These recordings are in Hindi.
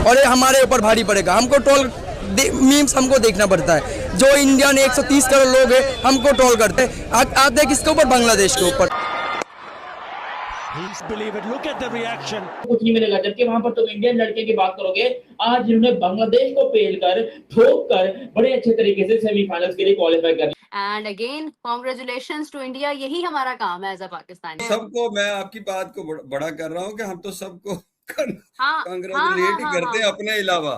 और ये हमारे ऊपर भारी पड़ेगा। हमको ट्रोल मीम्स हमको देखना पड़ता है। जो इंडिया ने 130 करोड़ लोग हैं हमको ट्रोल करते हैं। आप देख किसके ऊपर, बांग्लादेश के ऊपर। कुछ नहीं मिलेगा, जबकि वहां पर तुम इंडियन लड़के की बात करोगे, आज इन्होंने बांग्लादेश को पेल कर ठोक कर बड़े अच्छे तरीके से सेमीफाइनल्स के लिए क्वालिफाई कर। And again congratulations to India, यही हमारा काम है एज अ पाकिस्तानी। सबको मैं आपकी बात को बड़ा कर रहा हूँ कि हम तो सबको हाँ कांग्रेचुलेट ही करते हैं अपने अलावा।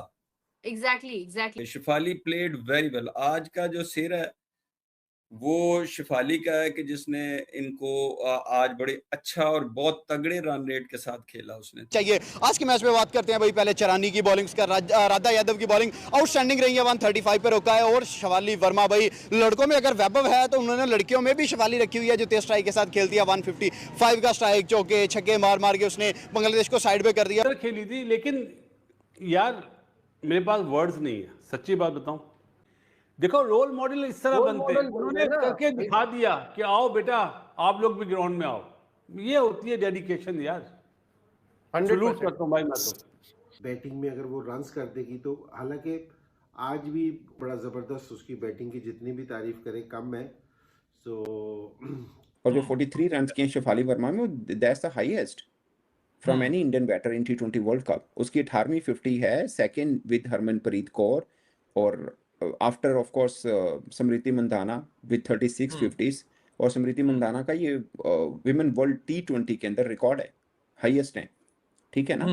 Exactly. Shafali played very well. आज का जो सिर है वो शिफाली का है कि जिसने इनको आज बड़े अच्छा और बहुत तगड़े रन रेट के साथ खेला उसने। चाहिए आज के मैच में बात करते हैं भाई। पहले चरानी की बॉलिंग का राधा यादव की बॉलिंग आउटस्टैंडिंग रही है, 135 पे रोका है। और शिफाली वर्मा भाई, लड़कों में अगर वैभव है तो उन्होंने लड़कियों में भी शिफाली रखी हुई है जो तेज स्ट्राइक के साथ खेलती है। 155 का स्ट्राइक, चौके छक्के मार मार के उसने बांग्लादेश को साइड पे कर दिया। खेली थी, लेकिन यार मेरे पास वर्ड्स नहीं है, सच्ची बात बताऊं। देखो रोल मॉडल इस तरह बनते हैं, उन्होंने करके दिखा दिया कि आओ बेटा आप लोग भी ग्राउंड में आओ। ये होती है डेडिकेशन यार। सैल्यूट करता हूं भाई मैं तो। बैटिंग में अगर वो रन्स कर देगी तो, हालांकि आज भी बड़ा जबरदस्त उसकी बैटिंग की जितनी भी तारीफ करें कम है। सो और जो 43 रन किए शेफाली वर्मा में, that's the highest from any Indian batter in T20 world cup. उसकी 18वीं 50 है, सेकंड विद हरमनप्रीत कौर, और after of course Smriti Mandhana with 36 50s। और स्मृति मंदाना का ये विमेन वर्ल्ड T20 के अंदर रिकॉर्ड है, हाईएस्ट है, ठीक है ना।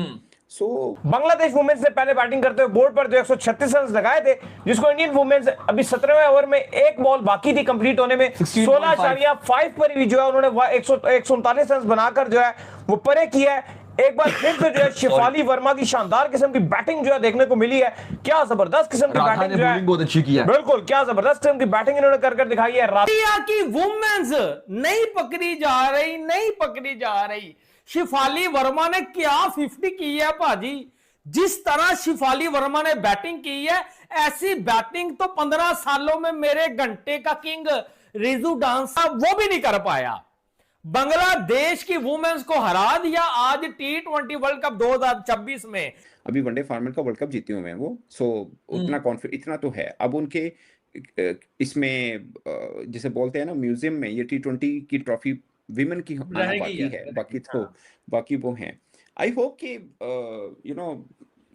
सो बांग्लादेश वुमेन्स ने पहले बैटिंग करते हुए बोर्ड पर जो 136 रन लगाए थे, जिसको इंडियन वुमेन्स अभी 17वें ओवर में एक बॉल बाकी थी कंप्लीट होने में 16.5 पर भी जो है उन्होंने 139 रन बनाकर जो है वो परे किया है। एक बार फिर से जो है शिफाली वर्मा की शानदार किस्म की बैटिंग जो है देखने को मिली है। क्या जबरदस्त किस्म की बैटिंग जो है, बहुत अच्छी किया। बिल्कुल क्या जबरदस्त किस्म की बैटिंग इन्होंने कर दिखाई है। इंडिया की वुमेन्स नहीं पकड़ी जा रही। शिफाली वर्मा ने क्या 50 की है भाजी। जिस तरह शिफाली वर्मा ने बैटिंग की है, ऐसी बैटिंग तो 15 सालों में मेरे घंटे का किंग रिजू डांसा वो भी नहीं कर पाया। बांग्लादेश की वुमेन्स को हरा दिया आज T20 वर्ल्ड कप 2026 में। अभी वनडे फॉर्मेट का वर्ल्ड कप जीते हुए हैं वो, सो उतना कॉन्फिडेंस इतना तो है। अब उनके इसमें जिसे बोलते हैं ना म्यूजियम में, ये T20 की ट्रॉफी विमेन की आना बाकी है, बाकी वो हैं। आई होप कि you know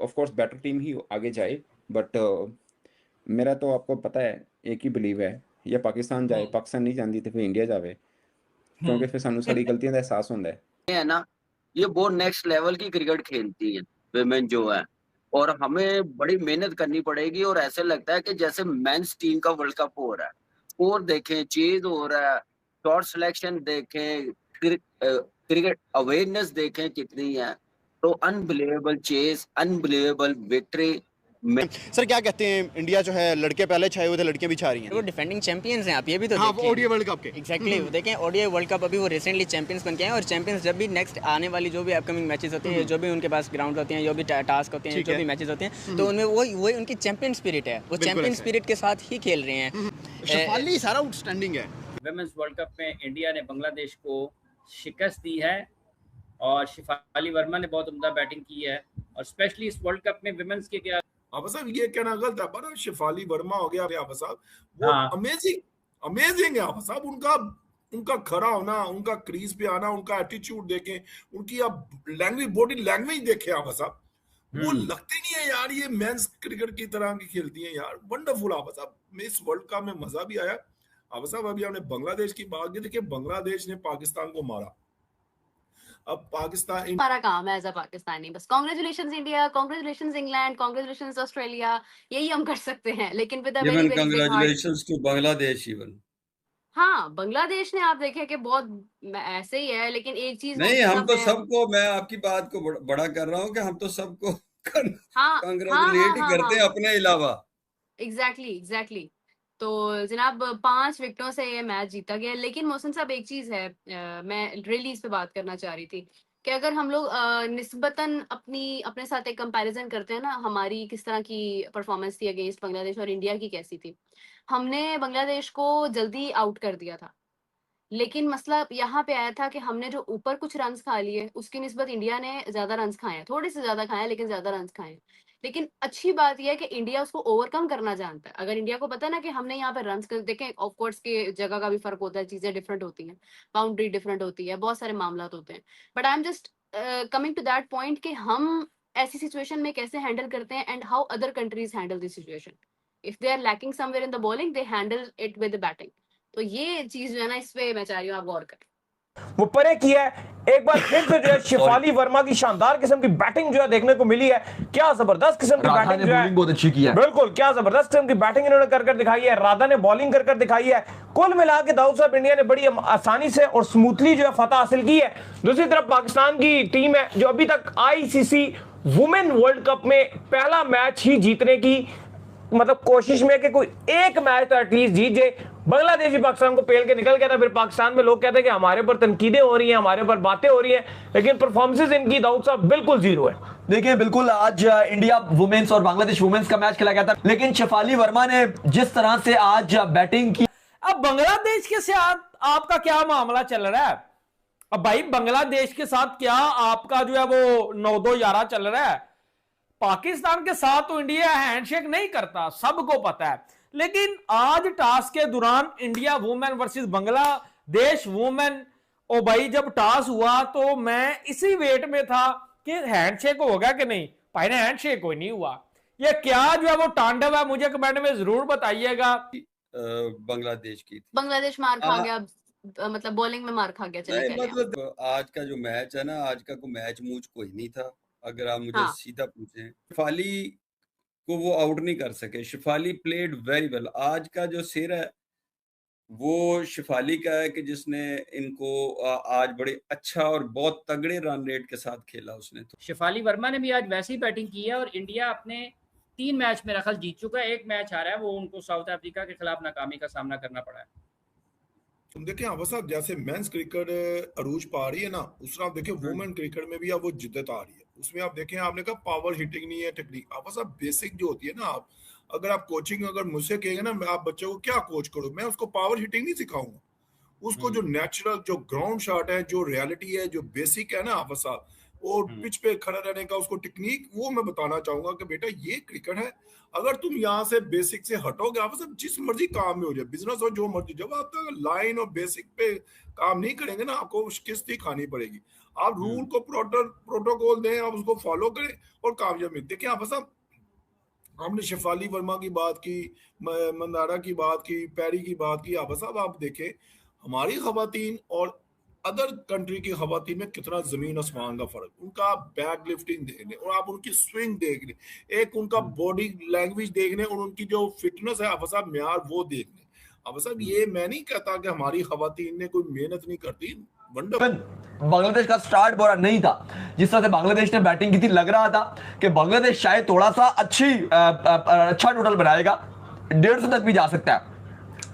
of course better team ही आगे जाए, बट मेरा तो आपको पता है एक ही बिलीव है, या पाकिस्तान जाए, पाकिस्तान नहीं जानती तो फिर इंडिया जावे, क्योंकि फिर सानू सारी गलतियां का एहसास होता है ना। ये बहुत नेक्स्ट लेवल की क्रिकेट खेलती है विमेन जो है, और हमें बड़ी मेहनत करनी पड़ेगी। और ऐसे लगता है कि जैसे मेंस टीम का वर्ल्ड कप हो रहा है, और देखें चेज हो रहा है, शॉट सिलेक्शन देखें, क्रिकेट अवेयरनेस देखें कितनी है। तो unbelievable chase, unbelievable victory. Sir क्या कहते हैं, इंडिया जो है लड़के पहले छाए हुए थे, लड़कियां भी छा रही हैं। वो डिफेंडिंग चैंपियंस हैं आप, ये भी तो देखें। ओडीआई वर्ल्ड कप के एग्जैक्टली देखें, ओडीआई वर्ल्ड कप अभी वो रिसेंटली चैंपियंस बन के हैं। और चैंपियंस जब भी नेक्स्ट आने वाली जो भी अपकमिंग मैचेस होते हैं, जो भी उनके पास ग्राउंड होते हैं, जो भी टास्क होते हैं, जो भी मैचेस होते हैं, तो उनमें वही उनकी चैंपियन स्पिरिट है, वो चैंपियन स्पिरिट के साथ ही खेल रहे हैं। शिफाली सारा आउटस्टैंडिंग है। विमेंस वर्ल्ड कप में इंडिया ने बांग्लादेश को शिकस्त दी है, और शिफाली वर्मा ने बहुत उम्दा बैटिंग की है। और स्पेशली इस वर्ल्ड कप में विमेंस के क्या अब साहब ये कहना गलत है, पर शिफाली वर्मा हो गया अब साहब, वो अमेजिंग है अब साहब। उनका खड़ा होना, उनका क्रीज पे आना, उनका एटीट्यूड देखें, उनकी अब लैंग्वेज, बॉडी लैंग्वेज देखें अब साहब, वो लगते नहीं है यार ये मेंस क्रिकेट की तरह की खेलती हैं यार। वंडरफुल अब साहब, मैं इस वर्ल्ड कप में मजा भी आया। अब साहब अभी हमने बांग्लादेश की बात की, देखिए बांग्लादेश ने पाकिस्तान को मारा। अब पाकिस्तान हमारा काम है एज अ पाकिस्तानी, बस congratulations India, congratulations England, congratulations Australia, यही हम कर सकते हैं। लेकिन with a very very congratulations to Bangladesh even. हाँ बांग्लादेश ने आप देखे कि बहुत ऐसे ही है, लेकिन एक चीज नहीं, हम तो सबको, मैं आपकी बात को बड़ा कर रहा हूँ कि हम तो सबको कांग्रेचुलेट ही करते हैं अपने अलावा। एग्जैक्टली। तो जनाब 5 विकेटों से ये मैच जीता गया। लेकिन मोहसिन साहब एक चीज है, मैं रियली इस पे बात करना चाह रही थी कि अगर हम लोग निस्बतन अपने साथ एक कंपैरिजन करते हैं ना, हमारी किस तरह की परफॉर्मेंस थी अगेंस्ट बांग्लादेश और इंडिया की कैसी थी। हमने बांग्लादेश को जल्दी आउट कर दिया था, लेकिन मसला यहाँ पे आया था कि हमने जो ऊपर कुछ रन्स खा लिए उसकी निस्बत इंडिया ने ज्यादा रन्स खाए हैं, थोड़े से ज्यादा खाए हैं लेकिन ज्यादा रन्स खाए हैं। लेकिन अच्छी बात यह है कि इंडिया उसको ओवरकम करना जानता है। अगर इंडिया को पता है ना कि हमने यहाँ पे रन कर देखें, ऑफ कोर्स के जगह का भी फर्क होता है, चीजें डिफरेंट होती हैं, बाउंड्री डिफरेंट होती है, बहुत सारे मामला होते हैं, but I am just coming to that point कि हम ऐसी सिचुएशन में कैसे हैंडल करते हैं and how other countries handle this situation. If they are lacking somewhere in the bowling, they handle it with the batting. तो ये चीज जो है ना, इस पे मैं चाह रही हूँ आप गौर करें। वो परे किया है, एक बार फिर से जो है शिफाली वर्मा की शानदार किस्म की बैटिंग जो है देखने को मिली है। क्या जबरदस्त किस्म की बैटिंग जो है, बहुत अच्छी की है। बिल्कुल, क्या जबरदस्त किस्म की बैटिंग इन्होंने कर दिखाई है। राधा ने बॉलिंग कर दिखाई है। कुल मिला के दाऊद साहब इंडिया ने बड़ी आसानी से और स्मूथली जो है फतह हासिल की है। दूसरी तरफ पाकिस्तान की टीम है जो अभी तक आईसीसी वुमेन वर्ल्ड कप में पहला मैच ही जीतने की मतलब कोशिश में कि कोई एक मैच तो एटलीस्ट जीत जाए। बांग्लादेश भी पाकिस्तान को पेल के निकल गया था। फिर पाकिस्तान में लोग कहते हैं कि हमारे पर तनकीदें हो रही हैं, हमारे पर बातें हो रही हैं, लेकिन परफॉर्मेंसेस इनकी दाऊद साहब बिल्कुल जीरो है। देखिए बिल्कुल, आज इंडिया वुमेन्स और बांग्लादेश वुमेन्स का मैच खेला गया था, लेकिन शेफाली वर्मा ने जिस तरह से आज बैटिंग की। अब बांग्लादेश के साथ आपका क्या मामला चल रहा है? अब भाई बांग्लादेश के साथ क्या आपका जो है वो 9-2-11 चल रहा है? पाकिस्तान के साथ तो इंडिया हैंडशेक नहीं करता, सबको पता है। लेकिन आज टॉस के दौरान India women versus Bangladesh women, ओ भाई जब टॉस हुआ तो मैं इसी वेट में था कि हैंडशेक होगा कि नहीं। भाई ने हैंडशेक कोई नहीं हुआ। ये क्या जो है वो तांडव है, मुझे कमेंट में जरूर बताइएगा। बांग्लादेश मार खा गया, मतलब बॉलिंग में मार खा गया। चले मतलब आज का जो मैच है ना, आज का कोई मैच मूच कोई नहीं था। अगर आप मुझे सीधा पूछें, शिफाली को वो आउट नहीं कर सके। Shafali played very well. आज का जो सिर है वो शिफाली का है कि जिसने इनको आज बड़े अच्छा और बहुत तगड़े रन रेट के साथ खेला उसने। तो शिफाली वर्मा ने भी आज वैसी बैटिंग की है और इंडिया अपने 3 मैच मेरा ख्याल जीत चुका है। 1 मैच आ रहा है, वो उनको साउथ अफ्रीका के खिलाफ नाकामी का सामना करना पड़ा है। तुम देखें आवाज साहब, जैसे मेंस क्रिकेट अरूज पा रही है ना, उस तरह आप देखें वुमेन क्रिकेट में भी अब वो जिद्दत आ रही है। उसमें आप देखें, आपने कहा पावर हिटिंग नहीं है, टेक्निक। आवाज साहब बेसिक जो होती है ना, आप अगर आप कोचिंग अगर मुझसे कहेंगे ना, आप बच्चों को क्या कोच करो, मैं उसको पावर हिटिंग नहीं सिखाऊंगा। उसको जो नेचुरल जो ग्राउंड शॉट है, जो रियलिटी है, जो बेसिक है ना आवाज साहब, और पिच पे खड़ा रहने का उसको टेक्निक, वो मैं बताना चाहूंगा कि बेटा ये क्रिकेट है। अगर तुम यहाँ से बेसिक से हटोगे, आप सब जिस मर्जी काम में हो जाए, बिजनेस हो जो मर्जी, जब आप तक लाइन और बेसिक पे काम नहीं करेंगे ना, आपको शिकस्त ही खानी पड़ेगी। आप रूल को प्रोटोकॉल दें, आप उसको फॉलो करें और कामयाबी। देखिए आप सब, हमने शेफाली वर्मा की बात की, मंदारा की बात की, पैरी की बात की। आप साहब आप देखें हमारी खवातीन और अदर कंट्री की खवातीन में कितना जमीन आसमान का फर्क। उनका बैक लिफ्टिंग देखने और आप उनकी स्विंग देखने, एक उनका बॉडी लैंग्वेज देखने और उनकी जो फिटनेस है आप साहब म्यार वो देखने। अब साहब ये मैं नहीं कहता कि हमारी खवातीन ने कोई मेहनत नहीं करती। बांग्लादेश का स्टार्ट बुरा नहीं था। जिस तरह से बांग्लादेश ने बैटिंग की थी, लग रहा था कि बांग्लादेश शायद थोड़ा सा अच्छा टोटल बनाएगा, 150 तक भी जा सकता है।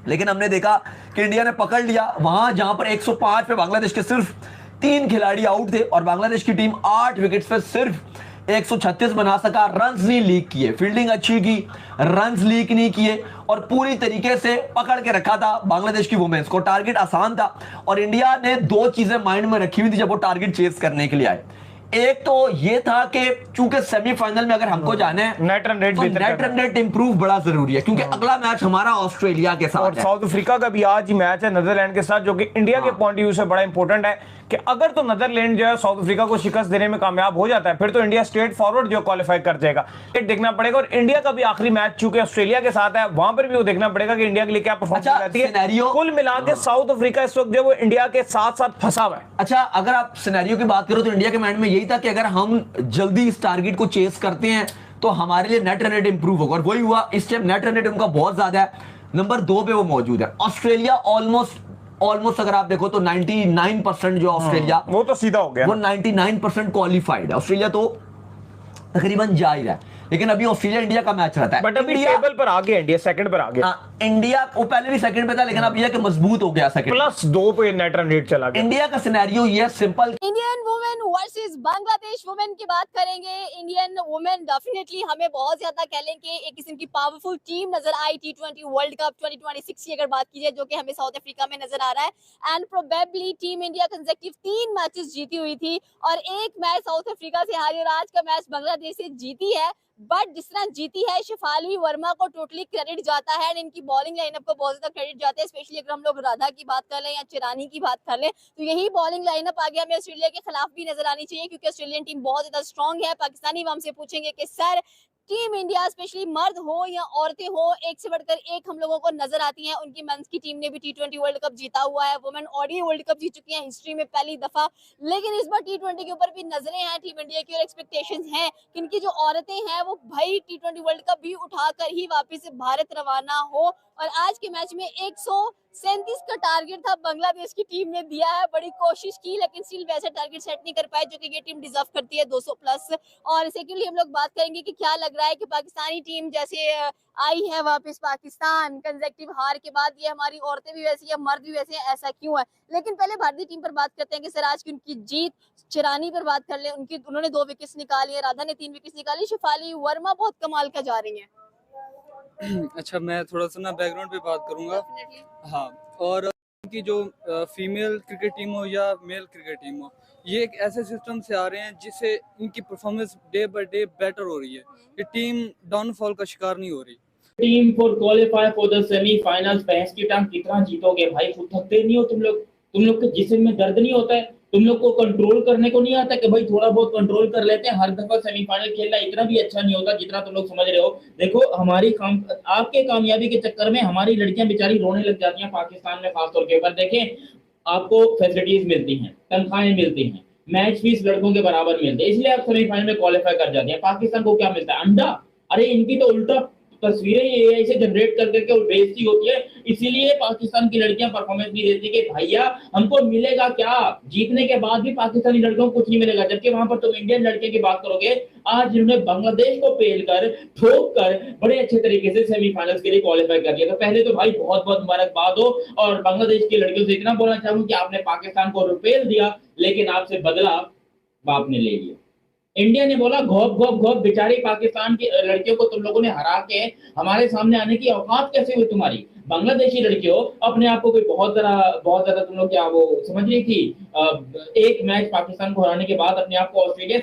लेकिन हमने देखा कि इंडिया ने पकड़ लिया वहां जहां पर 105 पे बांग्लादेश के सिर्फ 3 खिलाड़ी आउट थे और बांग्लादेश की टीम 8 विकेट्स पे सिर्फ 136 बना सका। रन्स नहीं लीक किए, फील्डिंग अच्छी की, रन्स लीक नहीं किए और पूरी तरीके से पकड़ के रखा था बांग्लादेश की वुमेन्स को। टारगेट आसान था और इंडिया ने 2 चीजें माइंड में रखी हुई थी जब वो टारगेट चेस करने के लिए आए। एक तो ये था कि चूंकि सेमीफाइनल में अगर हमको जाना है, नेट रन रेट इंप्रूव बड़ा जरूरी है, क्योंकि अगला मैच हमारा ऑस्ट्रेलिया के साथ और साउथ अफ्रीका का भी आज ही मैच है नीदरलैंड के साथ, जो कि इंडिया के पॉइंट ऑफ व्यू से बड़ा इंपॉर्टेंट है कि अगर तो नीदरलैंड जो है साउथ अफ्रीका को शिकस्त देने में कामयाब हो जाता है, फिर तो इंडिया स्ट्रेट फॉरवर्ड जो क्वालिफाई कर जाएगा। देखना पड़ेगा। और इंडिया का भी आखिरी मैच चूंकि ऑस्ट्रेलिया के साथ है, वहां पर भी वो देखना पड़ेगा कि इंडिया के लिए क्या परफॉर्मेंस रहती है। कुल मिला के साउथ अफ्रीका इस वक्त जो वो इंडिया के साथ फंसा हुआ है। अच्छा, अगर आप सिनेरियो की बात करो तो इंडिया के माइंड में यही था कि अगर हम जल्दी इस टारगेट को चेस करते हैं तो हमारे लिए नेट रन रेट इंप्रूव होगा, और वही हुआ। इस टाइम नेट रन रेट उनका बहुत ज्यादा है, नंबर 2 पे वो मौजूद है। ऑस्ट्रेलिया ऑलमोस्ट अगर आप देखो तो 99% जो ऑस्ट्रेलिया, वो तो सीधा हो गया, वो 99% क्वालिफाइड है। ऑस्ट्रेलिया तो तकरीबन जा ही रहा है, लेकिन अभी ऑस्ट्रेलिया इंडिया का मैच रहता है। बट अभी टेबल पर आ गया इंडिया, सेकंड पर आ गया। इंडिया वो पहले भी सेकंड पे था, लेकिन अब यह कि मजबूत हो गया सेकंड, +2 पे नेट रन रेट चला गया। इंडिया का सिनेरियो ये simple. Indian women versus Bangladesh women की बात करेंगे। इंडियन वुमेन डेफिनेटली हमें बहुत ज्यादा कह लें कि एक किस्म की पावरफुल टीम नजर आई T20 वर्ल्ड कप 2026 की अगर बात की जाए, जो कि हमें साउथ अफ्रीका में नजर आ रहा है। And probably team India consecutive 3 matches जीती हुई थी और 1 मैच साउथ अफ्रीका से हारी और आज का मैच बांग्लादेश से जीती है। बट जिस तरह जीती है, शेफाली वर्मा को टोटली क्रेडिट जाता है एंड इनकी बॉलिंग लाइनअप को बहुत ज्यादा क्रेडिट जाता है। स्पेशली अगर हम लोग राधा की बात कर लें या चिरानी की बात कर लें, तो यही बॉलिंग लाइनअप आगे हमें ऑस्ट्रेलिया के खिलाफ भी नजर आनी चाहिए, क्योंकि ऑस्ट्रेलियन टीम बहुत ज्यादा स्ट्रॉन्ग है। पाकिस्तानी हम से पूछेंगे कि सर टीम इंडिया स्पेशली मर्द हो या औरतें हो, एक से बढ़कर एक हम लोगों को नजर आती हैं। उनकी मेंस की टीम ने भी T20 वर्ल्ड कप जीता हुआ है, वुमेन ओडीआई वर्ल्ड कप जीत चुकी हैं हिस्ट्री में पहली दफा। लेकिन इस बार T20 के ऊपर भी नजरें हैं टीम इंडिया की और एक्सपेक्टेशंस हैं कि इनकी जो औरतें हैं वो भाई T20 वर्ल्ड कप भी उठाकर ही वापस भारत रवाना हो। और आज के मैच में 137 का टारगेट था बांग्लादेश की टीम ने दिया है, बड़ी कोशिश की लेकिन स्टिल वैसा टारगेट सेट नहीं कर पाए जो कि ये टीम डिजर्व करती है 200+। और सेकेंडली हम लोग बात करेंगे कि क्या लग रहा है कि पाकिस्तानी टीम जैसे आई है वापस पाकिस्तान कंसेक्टिव हार के बाद, ये हमारी औरतें भी वैसी है मर्द भी वैसे हैं, ऐसा क्यों है? लेकिन पहले भारतीय टीम पर बात करते हैं कि सर आज की उनकी जीत। चिरानी पर बात कर ले, उन्होंने 2 विकेट्स निकाली है, राधा ने 3 विकेट्स निकाली, शेफाली वर्मा बहुत कमाल का जा रही है। अच्छा, मैं थोड़ा सा ना बैकग्राउंड पे बात करूंगा। हाँ, और इनकी जो फीमेल क्रिकेट टीम हो या मेल क्रिकेट टीम हो, ये एक ऐसे सिस्टम से आ रहे हैं जिससे इनकी performance day by day better हो रही है। ये टीम डाउनफॉल का शिकार नहीं हो रही। Team for qualify for the semifinals. भैंस की टांग कितना जीतोगे भाई, खुद थकते नहीं हो तुम लोग के जिस्म में दर्द नहीं होता है? तुम लोग को कंट्रोल करने को नहीं आता कि भाई थोड़ा बहुत कंट्रोल कर लेते हैं? हर दफा सेमीफाइनल खेलना इतना भी अच्छा नहीं होता जितना तुम लोग समझ रहे हो। देखो आपके कामयाबी के चक्कर में हमारी लड़कियां बेचारी रोने लग जाती हैं पाकिस्तान में खासतौर के ऊपर। देखें, आपको फैसिलिटीज मिलती हैं, तनख्वाहें मिलती हैं, मैच फीस लड़कों के बराबर मिलते हैं, इसलिए आप सेमीफाइनल में क्वालिफाई कर जाते हैं। पाकिस्तान को क्या मिलता है? अंडा। अरे इनकी तो उल्टा तस्वीरें ये ऐसे जनरेट कर करके और बेइज्जती होती है, इसीलिए पाकिस्तान की लड़कियां परफॉर्मेंस नहीं देती कि भैया हमको मिलेगा क्या? जीतने के बाद भी पाकिस्तानी लड़कों को कुछ नहीं मिलेगा। जबकि वहां पर तुम इंडियन लड़के की बात करोगे, आज इन्होंने बांग्लादेश को पेल कर ठोक कर बड़े अच्छे तरीके से सेमीफाइनल्स के लिए क्वालिफाई कर लिया। तो पहले तो भाई बहुत बहुत मुबारकबाद हो। और बांग्लादेश की लड़कियों से इतना बोलना चाहूंगा कि आपने पाकिस्तान को रुपेल दिया, लेकिन आपसे बदला बाप ने ले लिया। इंडिया ने बोला घोप घोप घोप, बेचारी पाकिस्तान की लड़कियों को तुम लोगों ने हरा के हमारे सामने आने की औकात कैसे हुई तुम्हारी? बांग्लादेशी लड़कियों, अपने आप को कोई बहुत ज्यादा तुम लोग क्या वो समझ रही थी? एक मैच पाकिस्तान को हराने के बाद अपने आप को ऑस्ट्रेलिया